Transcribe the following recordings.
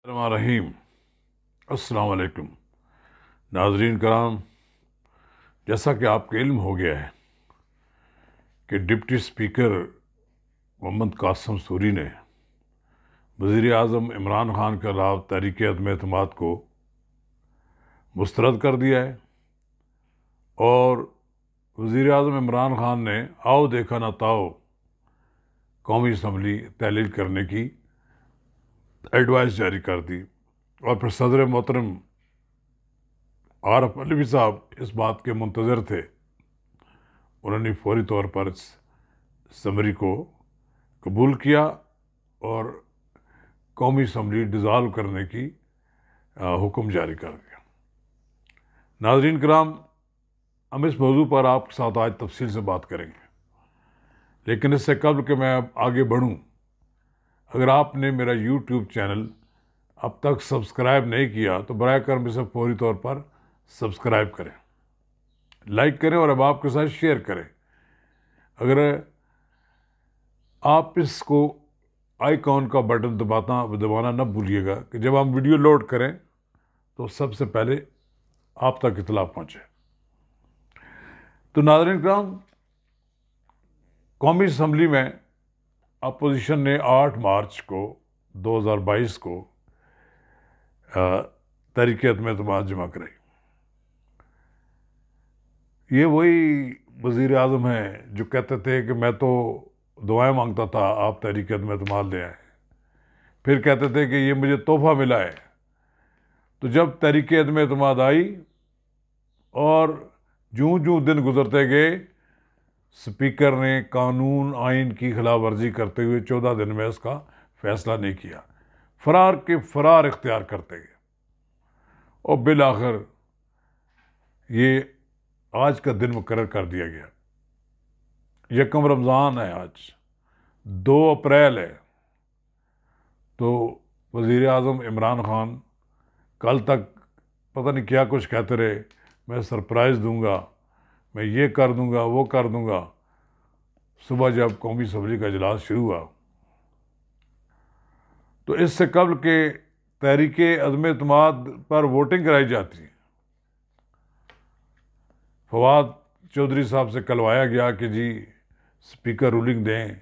रहीम। अस्सलाम वालेकुम नाजरीन कराम, जैसा कि आपको इल्म हो गया है कि डिप्टी स्पीकर मोहम्मद कासिम सूरी ने वज़ीर आज़म इमरान खान के खिलाफ तहरीक अदम एतमाद को मुस्तरद कर दिया है और वज़ीर आज़म इमरान खान ने आओ देखा ना ताओ कौमी असम्बली तहलील करने की एडवाइस जारी कर दी। और फिर सदर मोहतरम आरफ अलवी साहब इस बात के मुंतज़र थे, उन्होंने फौरी तौर पर इस समरी को कबूल किया और कौमी असम्बली डिज़ाल्व करने की हुक्म जारी कर दिया। नाज़रीन कराम, हम इस मौजू पर आपके साथ आज तफसील से बात करेंगे, लेकिन इससे कबल कि मैं अब आगे बढ़ूँ, अगर आपने मेरा यूट्यूब चैनल अब तक सब्सक्राइब नहीं किया तो बराए करम इसे फौरी तौर पर सब्सक्राइब करें, लाइक करें और अब आपके साथ शेयर करें। अगर आप इसको आइकॉन का बटन दबाना न भूलिएगा कि जब हम वीडियो लोड करें तो सबसे पहले आप तक इतला पहुंचे। तो नाज़रीन कराम, कौमी असम्बली में अपोजिशन ने 8 मार्च को 2022 को तहरीक अदम एतमाद जमा कराई। ये वही वज़ीर आज़म हैं जो कहते थे कि मैं तो दुआएं मांगता था, आप तहरीक अदम एतमाद ले आए। फिर कहते थे कि ये मुझे तोहफा मिला है। तो जब तहरीक अदम एतमाद आई और जूं जूं दिन गुजरते गए, स्पीकर ने कानून आइन की खिलाफ वर्जी करते हुए 14 दिन में इसका फैसला नहीं किया, फरार के फरार इख्तियार करते गए और बिल आखिर ये आज का दिन मुकर्रर कर दिया गया। यकम रमज़ान है, आज 2 अप्रैल है। तो वज़ीर आज़म इमरान खान कल तक पता नहीं क्या कुछ कहते रहे, मैं सरप्राइज़ दूंगा, मैं ये कर दूंगा, वो कर दूंगा। सुबह जब कौमी असम्बली का इजलास शुरू हुआ तो इससे कबल के तहरीक अदम एतमाद पर वोटिंग कराई जाती, फवाद चौधरी साहब से कलवाया गया कि जी स्पीकर रूलिंग दें,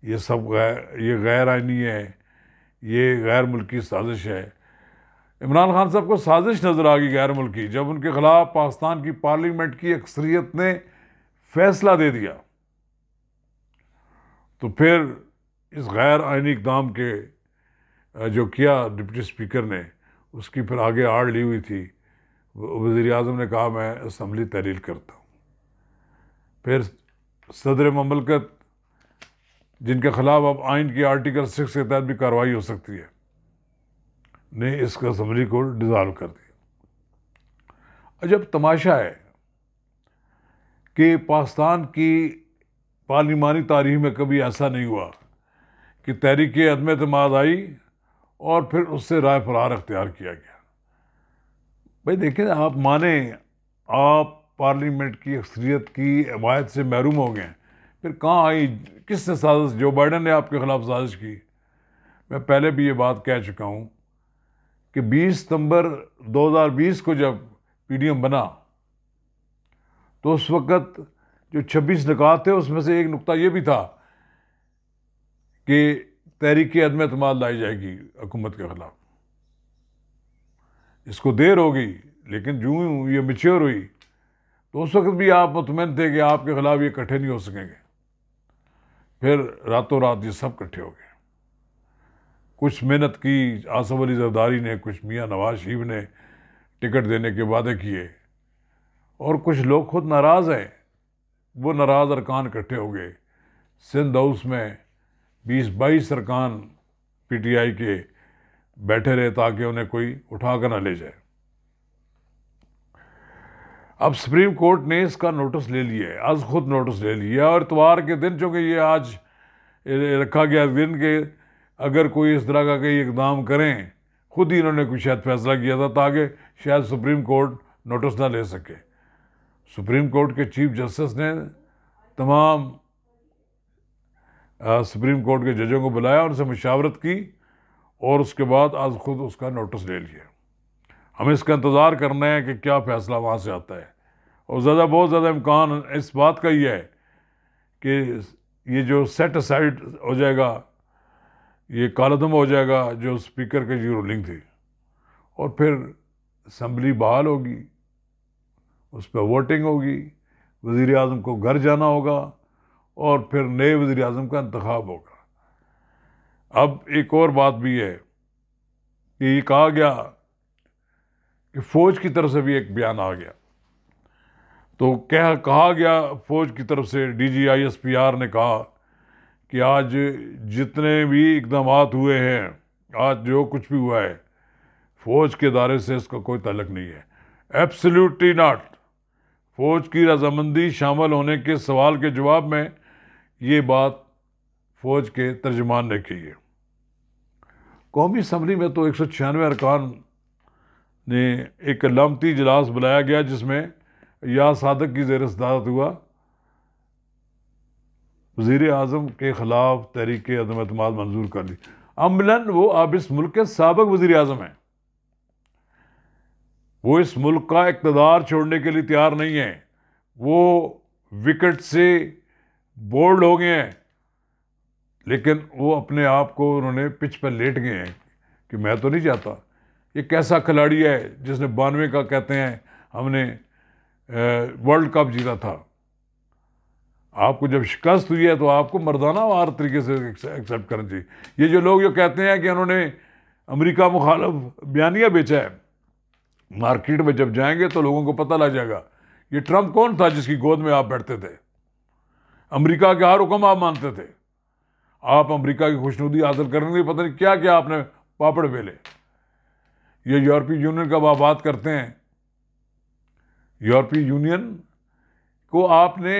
ये सब ये गैर आइनी है, ये गैर मुल्की साजिश है। इमरान खान साहब को साजिश नज़र आ गई गैर मुल्की, जब उनके खिलाफ पाकिस्तान की पार्लियामेंट की अक्सरियत ने फैसला दे दिया तो फिर इस गैर आइनी इक़दाम के जो किया डिप्टी स्पीकर ने, उसकी फिर आगे आड़ ली हुई थी। वज़ीर आज़म ने कहा मैं असम्बली तहलील करता हूँ। फिर सदर ममलकत, जिनके खिलाफ अब आइन की आर्टिकल 6 के तहत भी कार्रवाई हो सकती है, ने इस असम्बली को डिज़ाल्व कर दिया। अजब तमाशा है कि पाकिस्तान की पार्लिमानी तारीख में कभी ऐसा नहीं हुआ कि तहरीक अदम एतमाद आई और फिर उससे राय फरार अख्तियार किया गया। भाई देखें, आप माने आप पार्लियामेंट की अक्सरियत की हमायत से महरूम हो गए, फिर कहाँ आई, किसने साजिश? जो बाइडन ने आपके खिलाफ साजिश की। मैं पहले भी ये बात कह चुका हूँ कि 20 सितंबर 2020 को जब पीडीएम बना तो उस वक़्त जो 26 निकात थे उसमें से एक नुकता ये भी था कि तहरीक अदम एतमाद लाई जाएगी हुकूमत के खिलाफ। इसको देर हो गई, लेकिन जो ये मैच्योर हुई तो उस वक्त भी आप मुतमईन थे कि आपके खिलाफ ये इकट्ठे नहीं हो सकेंगे। फिर रातों रात ये सब इकट्ठे हो गए। कुछ मेहनत की आसफ अली जरदारी ने, कुछ मियाँ नवाज शरीफ ने टिकट देने के वादे किए, और कुछ लोग खुद नाराज़ हैं। वो नाराज़ अरकान इकट्ठे हो गए। सिंध हाउस में 20-22 अरकान पीटीआई के बैठे रहे ताकि उन्हें कोई उठा कर ना ले जाए। अब सुप्रीम कोर्ट ने इसका नोटिस ले लिया है, आज खुद नोटिस ले लिया, और इतवार के दिन, चूँकि ये आज रखा गया दिन के अगर कोई इस तरह का कोई इकदाम करें, खुद ही इन्होंने कुछ शायद फैसला किया था ताकि शायद सुप्रीम कोर्ट नोटिस ना ले सके। सुप्रीम कोर्ट के चीफ जस्टिस ने तमाम सुप्रीम कोर्ट के जजों को बुलाया, उनसे मुशावरत की और उसके बाद आज खुद उसका नोटिस ले लिया। हमें इसका इंतज़ार करना है कि क्या फ़ैसला वहाँ से आता है। और बहुत ज़्यादा इम्कान इस बात का ही है कि ये जो सेट असाइड हो जाएगा, ये कालदम हो जाएगा जो स्पीकर की जो रूलिंग थी, और फिर असम्बली बहाल होगी, उस पर वोटिंग होगी, वज़ीर आज़म को घर जाना होगा और फिर नए वज़ीर आज़म का इंतखाब होगा। अब एक और बात भी है कि ये कहा गया कि फ़ौज की तरफ से भी एक बयान आ गया। तो क्या कहा गया, फ़ौज की तरफ से DGISPR ने कहा कि आज जितने भी इकदाम हुए हैं, आज जो कुछ भी हुआ है, फ़ौज के दायरे से इसका कोई ताल्लुक नहीं है। Absolutely not. फ़ौज की रजामंदी शामिल होने के सवाल के जवाब में ये बात फ़ौज के तर्जुमान ने की है। कौमी असम्बली में तो 196 अरकान ने एक लामती इजलास बुलाया गया जिसमें या सादक की ज़ेर सदारत हुआ वज़ीर आज़म के ख़िलाफ़ तहरीक अदम एतमाद मंजूर कर ली। अमलन वो अब इस मुल्क के साबिक़ वज़ीर आज़म हैं, वो इस मुल्क का इक़्तिदार छोड़ने के लिए तैयार नहीं है। वो विकेट से बोल्ड हो गए हैं, लेकिन वो अपने आप को उन्होंने पिच पर लेट गए हैं कि मैं तो नहीं चाहता। ये कैसा खिलाड़ी है जिसने 92 का कहते हैं हमने वर्ल्ड कप जीता था। आपको जब शिकस्त हुई है तो आपको मर्दाना वार तरीके से एक्सेप्ट करना चाहिए। ये जो लोग जो कहते हैं कि उन्होंने अमेरिका मुखालिफ बयानिया बेचा है, मार्केट में जब जाएंगे तो लोगों को पता लग जाएगा ये ट्रंप कौन था जिसकी गोद में आप बैठते थे, अमेरिका के हर हुक्म आप मानते थे, आप अमेरिका की खुशनुदी हासिल करने के लिए पता नहीं क्या क्या आपने पापड़ बेले। ये यूरोपीय यूनियन का आप बात करते हैं, यूरोपीय यूनियन को आपने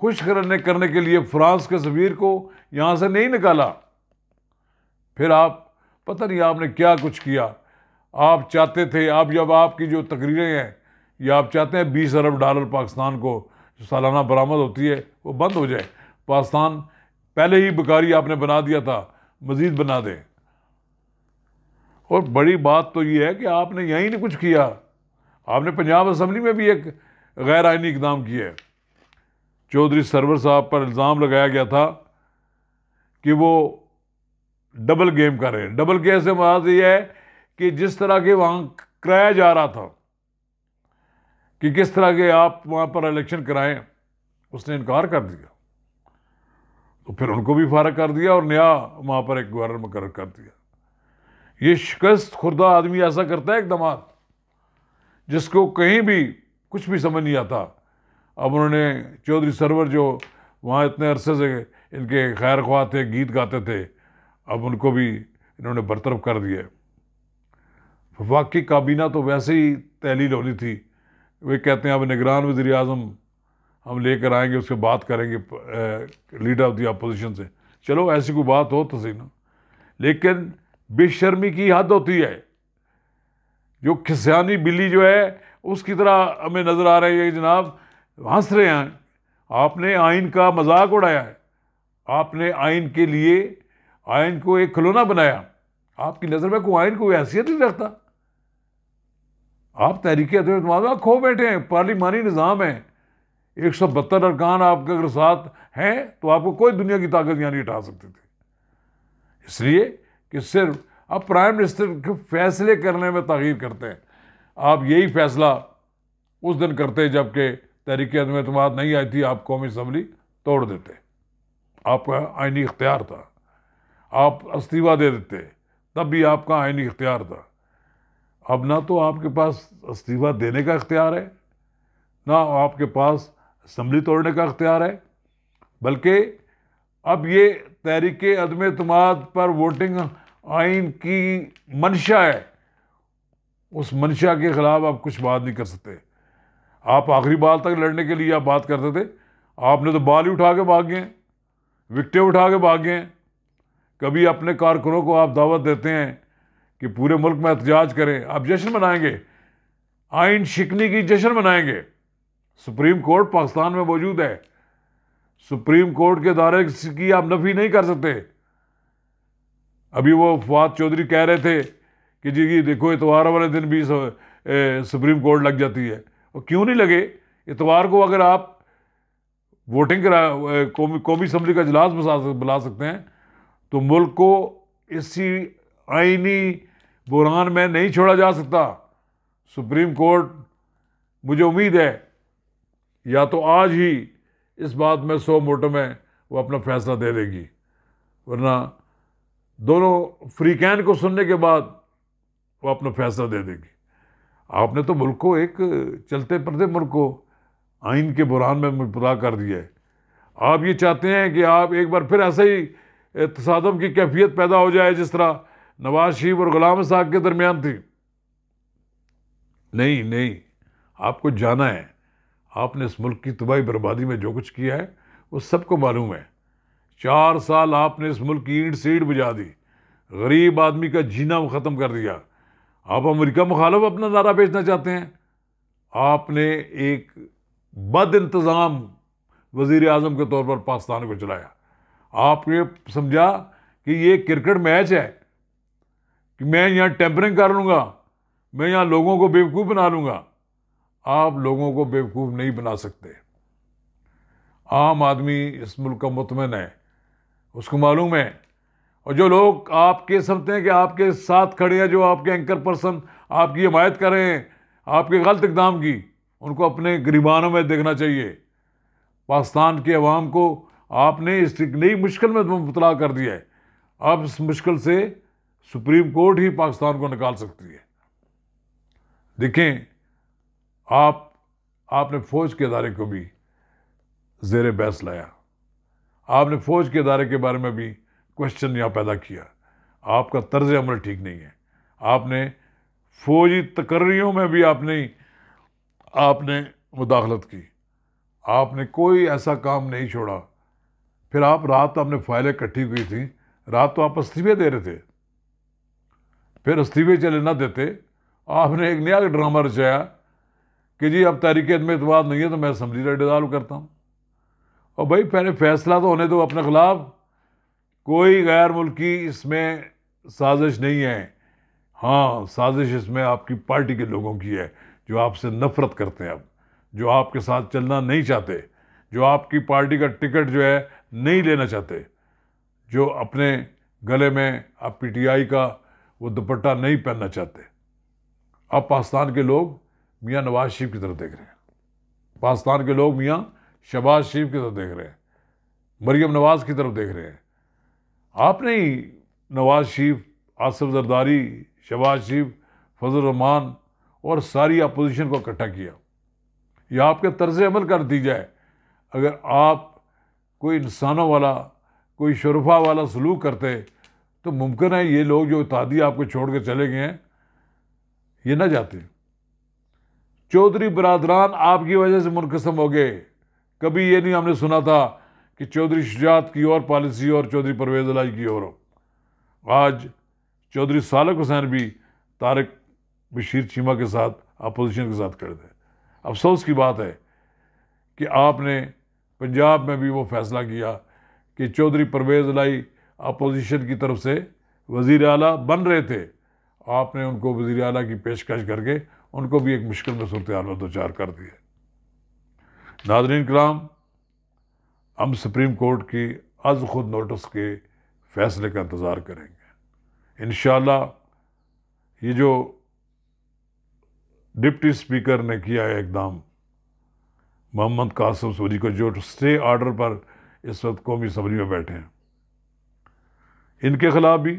खुश करने के लिए फ्रांस के सफीर को यहाँ से नहीं निकाला, फिर आप पता नहीं आपने क्या कुछ किया। आप चाहते थे, आप जब आपकी जो तकरीरें हैं, ये आप चाहते हैं 20 अरब डॉलर पाकिस्तान को जो सालाना बरामद होती है वो बंद हो जाए। पाकिस्तान पहले ही बेकारी आपने बना दिया था, मज़ीद बना दें। और बड़ी बात तो ये है कि आपने यहीं नहीं कुछ किया, आपने पंजाब असम्बली में भी एक गैर आइनी इक़दाम किया है। चौधरी सरवर साहब पर इल्ज़ाम लगाया गया था कि वो डबल गेम कर रहे हैं। डबल गेम से मुराद ये है कि जिस तरह के वहाँ कराया जा रहा था कि किस तरह के आप वहाँ पर इलेक्शन कराएं, उसने इनकार कर दिया, तो फिर उनको भी फारग कर दिया और नया वहाँ पर एक गवर्नर मुकर्रर कर दिया। ये शिकस्त खुर्दा आदमी ऐसा करता है एकदम, जिसको कहीं भी कुछ भी समझ नहीं आता। अब उन्होंने चौधरी सरवर जो वहाँ इतने अरसे से इनके खैर ख्वाह थे, गीत गाते थे, अब उनको भी इन्होंने बरतरफ कर दिया। वफाकी काबीना तो वैसे ही तहलील होनी थी, वे कहते हैं अब निगरान वज़ीर आज़म हम लेकर आएंगे, उससे बात करेंगे लीडर ऑफ द अपोजिशन से। चलो ऐसी कोई बात हो तो सही ना, लेकिन बेशर्मी की हद होती है। जो खिसियानी बिल्ली जो है उसकी तरह हमें नज़र आ रही है जनाब, हंस रहे हैं। आपने आइन का मजाक उड़ाया है, आपने आइन के लिए आइन को एक खिलौना बनाया। आपकी नज़र में कोई आइन कोई हैसियत नहीं रखता। आप तहरीक अदम खो बैठे हैं। पार्लिमानी निज़ाम है, 172 अरकान आपके अगर साथ हैं तो आपको कोई दुनिया की ताकत यहाँ नहीं हटा सकते थे। इसलिए कि सिर्फ अब प्राइम मिनिस्टर के फैसले करने में ताख़ीर करते हैं। आप यही फैसला उस दिन करते जबकि तहरीक अदम एतमाद नहीं आई थी, आप कौमी असम्बली तोड़ देते, आपका आइनी इख्तियार था। आप इस्तीफ़ा दे देते, तब भी आपका आइनी इख्तियार था। अब ना तो आपके पास इस्तीफ़ा देने का इख्तियार है, ना आपके पास असम्बली तोड़ने का इख्तियार है, बल्कि अब ये तहरीक अदम एतमाद पर वोटिंग आइन की मंशा है, उस मंशा के ख़िलाफ़ आप कुछ बात नहीं कर सकते। आप आखिरी बाल तक लड़ने के लिए आप बात करते थे, आपने तो बाल ही उठा के भाग गए, विकटें उठा के भाग गए। कभी अपने कारकुनों को आप दावत देते हैं कि पूरे मुल्क में एहतजाज करें, आप जश्न मनाएंगे, आइन शिकनी की जश्न मनाएंगे। सुप्रीम कोर्ट पाकिस्तान में मौजूद है, सुप्रीम कोर्ट के दायरे की आप नफी नहीं कर सकते। अभी वो फवाद चौधरी कह रहे थे कि जी ये देखो इतवार वाले दिन भी सुप्रीम कोर्ट लग जाती है, और क्यों नहीं लगे? इतवार को अगर आप वोटिंग करा कौमी असम्बली का इजलास बुला सकते हैं तो मुल्क को इसी आईनी बुरहान में नहीं छोड़ा जा सकता। सुप्रीम कोर्ट, मुझे उम्मीद है, या तो आज ही इस बात में 100 मोटो में वो अपना फैसला दे देगी, वरना दोनों फ्रीकैन को सुनने के बाद वो अपना फैसला दे देगी। आपने तो मुल्क को, एक चलते फिरते मुल्क को आइन के बुरहान में मुबतला कर दिया है। आप ये चाहते हैं कि आप एक बार फिर ऐसे ही तसादम की कैफियत पैदा हो जाए जिस तरह नवाज शरीफ और गुलाम साहब के दरमियान थी। नहीं नहीं, आपको जाना है। आपने इस मुल्क की तबाही बर्बादी में जो कुछ किया है वो सबको मालूम है। 4 साल आपने इस मुल्क की ईंट सीढ़ बुझा दी, गरीब आदमी का जीना ख़त्म कर दिया। आप अमेरिका मुखालफ अपना नारा बेचना चाहते हैं। आपने एक बद इंतज़ाम वज़ीर आज़म के तौर पर पाकिस्तान को चलाया। आपने समझा कि ये क्रिकेट मैच है कि मैं यहाँ टेम्परिंग कर लूँगा, मैं यहाँ लोगों को बेवकूफ़ बना लूँगा। आप लोगों को बेवकूफ़ नहीं बना सकते। आम आदमी इस मुल्क का मुतमिन है, उसको मालूम है। और जो लोग आपके समझते हैं कि आपके साथ खड़े हैं, जो आपके एंकर पर्सन आपकी हिमायत कर रहे हैं आपके गलत इकदाम की, उनको अपने गिरबानों में देखना चाहिए। पाकिस्तान के अवाम को आपने इस नई मुश्किल में मुबतला कर दिया है। अब इस मुश्किल से सुप्रीम कोर्ट ही पाकिस्तान को निकाल सकती है। देखें, आपने फ़ौज के इदारे को भी ज़ेर बहस लाया। आपने फ़ौज के इदारे के बारे में भी क्वेश्चन यहाँ पैदा किया। आपका तर्ज अमल ठीक नहीं है। आपने फ़ौजी तकर्रियों में भी आपने मुदाखलत की। आपने कोई ऐसा काम नहीं छोड़ा। फिर आप रात, आपने फाइलें इकट्ठी हुई थी, रात तो आप इस्तीफे दे रहे थे। फिर इस्तीफे चले ना देते, आपने एक नया ड्रामा रचाया कि जी अब तहरीक अदम एतमाद नहीं है तो मैं असम्बली का डिसॉल्व करता हूँ। और भाई पहले फैसला तो होने दो अपने खिलाफ। कोई गैर मुल्की इसमें साजिश नहीं है। हाँ, साजिश इसमें आपकी पार्टी के लोगों की है जो आपसे नफरत करते हैं, अब जो आपके साथ चलना नहीं चाहते, जो आपकी पार्टी का टिकट जो है नहीं लेना चाहते, जो अपने गले में आप पीटीआई का वो दुपट्टा नहीं पहनना चाहते। अब पाकिस्तान के लोग मियाँ नवाज शरीफ की तरफ देख रहे हैं। पाकिस्तान के लोग मियाँ शहबाज शरीफ की तरफ देख रहे हैं, मरियम नवाज की तरफ देख रहे हैं। आपने ही नवाज शरीफ, आसिफ जरदारी, शहबाज शरीफ, फजल रहमान और सारी अपोजिशन को इकट्ठा किया। यह आपके तर्ज अमल कर दी जाए। अगर आप कोई इंसानों वाला, कोई शरफा वाला सलूक करते तो मुमकिन है ये लोग जो इत्तेहादी आपको छोड़ कर चले गए हैं ये ना जाते। चौधरी बरादरान आपकी वजह से मुनक़सम हो गए। कभी ये नहीं हमने सुना था कि चौधरी शुजात की और पॉलिसी और चौधरी परवेज़ इलाही की और हो। आज चौधरी सालक हुसैन भी तारिक बशीर चीमा के साथ, अपोजिशन के साथ खड़े थे। अफसोस की बात है कि आपने पंजाब में भी वो फैसला किया कि चौधरी परवेज़ इलाही अपोजिशन की तरफ से वज़ीर आला बन रहे थे, आपने उनको वज़ीर आला की पेशकश करके उनको भी एक मुश्किल में सूरत हाल में दो चार कर दिए। नाज़रीन किराम, हम सुप्रीम कोर्ट की आज खुद नोटिस के फैसले का इंतज़ार करेंगे। इंशाअल्लाह ये जो डिप्टी स्पीकर ने किया है इक़दाम, मोहम्मद कासिम सूरी को, जो स्टे ऑर्डर पर इस वक्त कौमी असम्बली में बैठे हैं, इनके खिलाफ भी,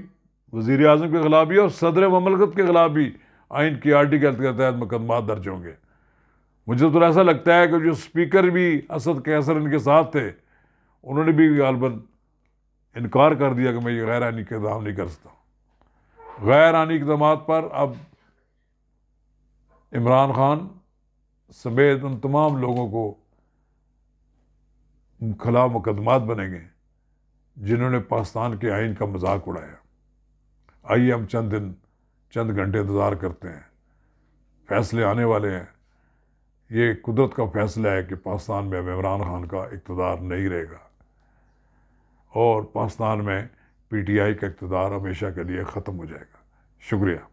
वज़ीर आज़म के खिलाफ भी और सदर ममलकत के खिलाफ भी आइन की आर्टिकल के तहत मुकदमा दर्ज होंगे। मुझे तो ऐसा लगता है कि जो स्पीकर भी असद कैसर इनके साथ थे, उन्होंने भी गालबन इनकार कर दिया कि मैं ये गैर आइनी इक़दाम नहीं कर सकता। गैर आइनी इक़दाम पर अब इमरान खान समेत उन तमाम लोगों को खिलाफ मुकदमात बनेंगे जिन्होंने पाकिस्तान के आइन का मजाक उड़ाया। आइए हम चंद घंटे इंतज़ार करते हैं, फैसले आने वाले हैं। ये कुदरत का फैसला है कि पाकिस्तान में अब इमरान खान का इक़्तिदार नहीं रहेगा और पाकिस्तान में पीटीआई का इक़्तिदार हमेशा के लिए ख़त्म हो जाएगा। शुक्रिया।